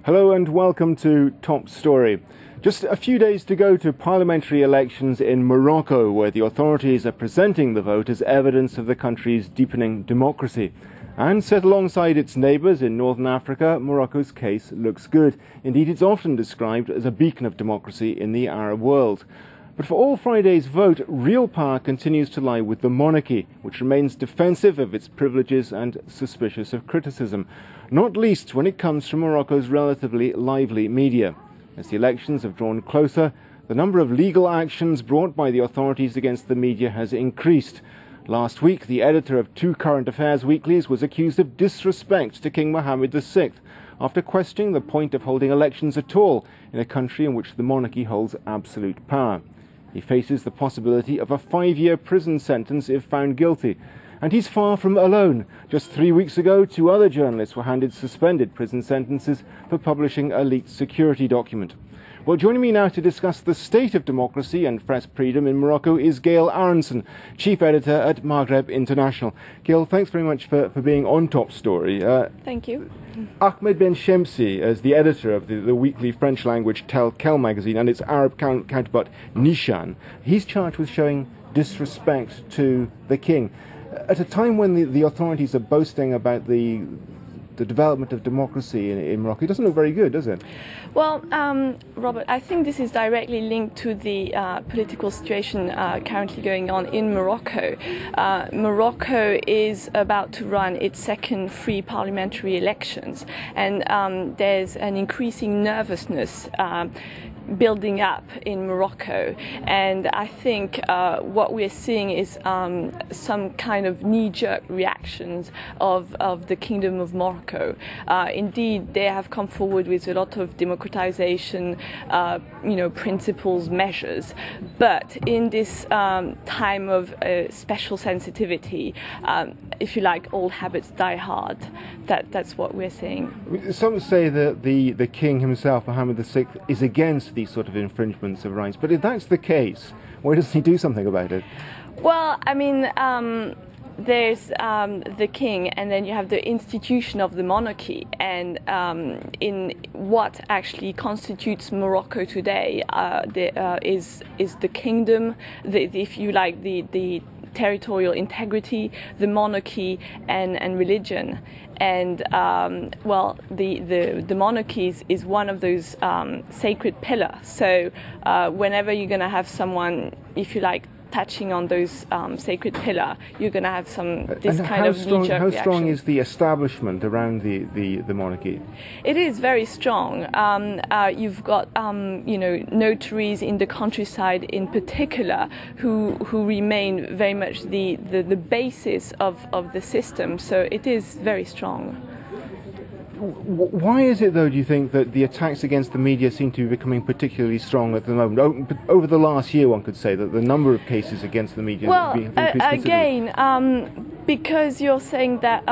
Hello and welcome to Top Story. Just a few days to go to parliamentary elections in Morocco, where the authorities are presenting the vote as evidence of the country's deepening democracy. And set alongside its neighbours in Northern Africa, Morocco's case looks good. Indeed, it's often described as a beacon of democracy in the Arab world. But for all Friday's vote, real power continues to lie with the monarchy, which remains defensive of its privileges and suspicious of criticism, not least when it comes from Morocco's relatively lively media. As the elections have drawn closer, the number of legal actions brought by the authorities against the media has increased. Last week, the editor of two current affairs weeklies was accused of disrespect to King Mohammed VI after questioning the point of holding elections at all in a country in which the monarchy holds absolute power. He faces the possibility of a 5-year prison sentence if found guilty. And he's far from alone. Just 3 weeks ago, 2 other journalists were handed suspended prison sentences for publishing a leaked security document. Well, joining me now to discuss the state of democracy and press freedom in Morocco is Gail Aronson, chief editor at Maghreb International. Gail, thanks very much for being on Top Story. Thank you. Ahmed Ben Shemsi, as the editor of the weekly French-language Tel Quel magazine and its Arab counterpart Nishan, he's charged with showing disrespect to the king. At a time when the authorities are boasting about the development of democracy in Morocco, it doesn't look very good, does it? Well, Robert, I think this is directly linked to the political situation currently going on in Morocco. Morocco is about to run its second free parliamentary elections, and there's an increasing nervousness building up in Morocco, and I think what we're seeing is some kind of knee-jerk reactions of the Kingdom of Morocco. Indeed, they have come forward with a lot of democratization, principles, measures, but in this time of special sensitivity, if you like, old habits die hard. That's what we're seeing. Some say that the king himself, Mohammed VI, is against these sort of infringements of rights. But if that's the case, why doesn't he do something about it? Well, I mean, there's the king, and then you have the institution of the monarchy, and in what actually constitutes Morocco today is the kingdom, if you like, the territorial integrity, the monarchy, and religion. And the monarchy is one of those sacred pillars. So whenever you're going to have someone, if you like, touching on those sacred pillar, you're going to have this kind of knee-jerk reaction. How strong is the establishment around the monarchy? It is very strong. You've got notaries in the countryside in particular who remain very much the basis of the system. So it is very strong. Why is it, though, do you think, that the attacks against the media seem to be becoming particularly strong at the moment? Over the last year, one could say that the number of cases against the media have increased again, because you're saying that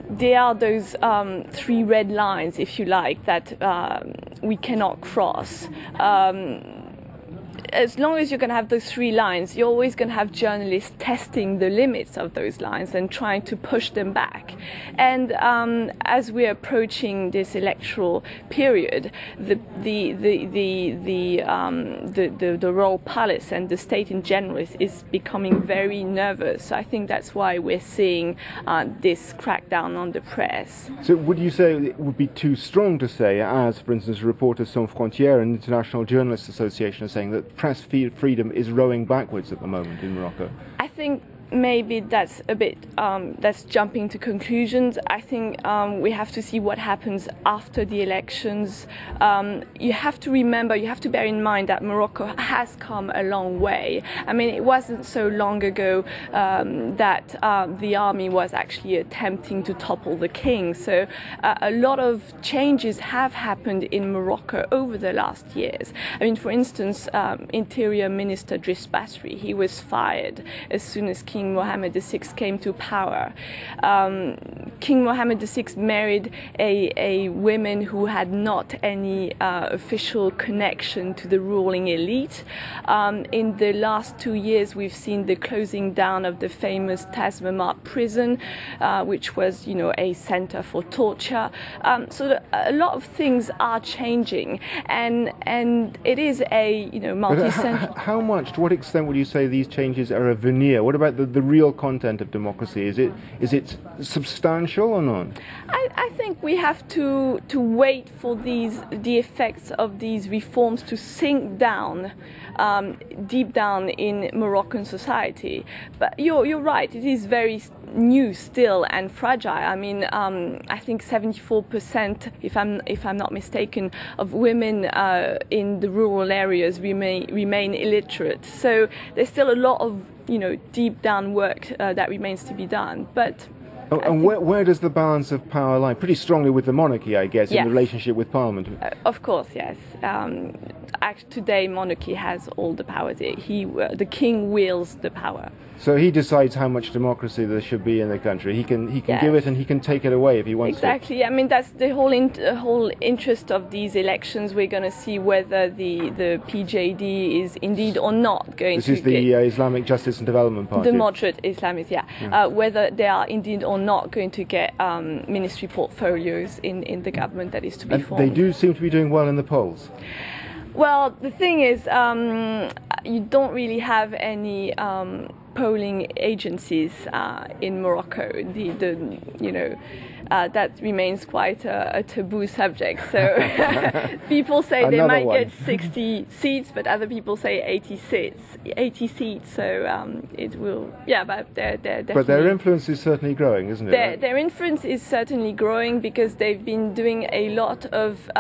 there are those 3 red lines, if you like, that we cannot cross. As long as you're going to have those 3 lines, you're always going to have journalists testing the limits of those lines and trying to push them back. And as we're approaching this electoral period, the royal palace and the state in general is becoming very nervous. So I think that's why we're seeing this crackdown on the press. So would you say it would be too strong to say, as, for instance, Reporters Sans Frontières and International Journalists Association are saying, that press freedom is rowing backwards at the moment in Morocco? I think maybe that's a bit, that's jumping to conclusions. I think we have to see what happens after the elections. You have to remember, you have to bear in mind that Morocco has come a long way. I mean, it wasn't so long ago that the army was actually attempting to topple the king. So a lot of changes have happened in Morocco over the last years. I mean, for instance, Interior Minister Driss Basri, he was fired as soon as King King Mohammed VI came to power. King Mohammed VI married a woman who had not any official connection to the ruling elite. In the last 2 years, we've seen the closing down of the famous Tazmamart prison, which was, a center for torture. So a lot of things are changing, and it is a, multi-central. How much, to what extent would you say these changes are a veneer? What about the real content of democracy? Is it substantial or not? I think we have to wait for the effects of these reforms to sink down, deep down in Moroccan society. But you're right, it is very new still and fragile. I mean, I think 74%, if I'm not mistaken, of women in the rural areas remain illiterate. So there's still a lot of deep down work that remains to be done. But and where does the balance of power lie? Pretty strongly with the monarchy, I guess, yes. in the relationship with Parliament. Of course, yes. Today, monarchy has all the power. The king wields the power. So he decides how much democracy there should be in the country. He can yes. give it and he can take it away if he wants exactly. to. I mean, that's the whole interest of these elections. We're going to see whether the PJD is indeed or not going to. This is the Islamic Justice and Development Party. The moderate Islamists, yeah. Whether they are indeed or not going to get ministry portfolios in the government that is to be formed. They do seem to be doing well in the polls. Well, the thing is, you don't really have any polling agencies in Morocco. That remains quite a taboo subject. So people say they might get 60 seats, but other people say 80 seats. So it will, but they're definitely. But their influence is certainly growing, isn't it? Their influence is certainly growing because they've been doing a lot of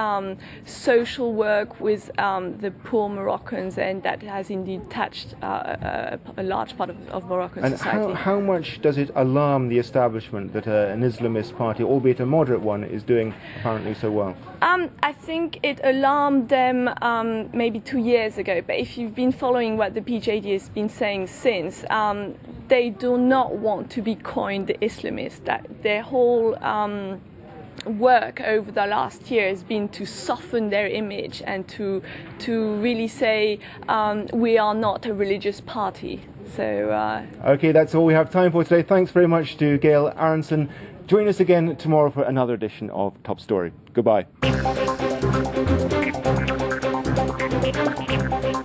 social work with the poor Moroccans, and that has indeed touched a large part of Moroccan society. And how much does it alarm the establishment that an Islamist party, albeit a moderate one, is doing apparently so well? I think it alarmed them maybe 2 years ago, but if you've been following what the PJD has been saying since, they do not want to be coined the Islamists. That their whole work over the last year has been to soften their image and to really say we are not a religious party. So okay, that's all we have time for today. Thanks very much to Gail Aronson. Join us again tomorrow for another edition of Top Story. Goodbye.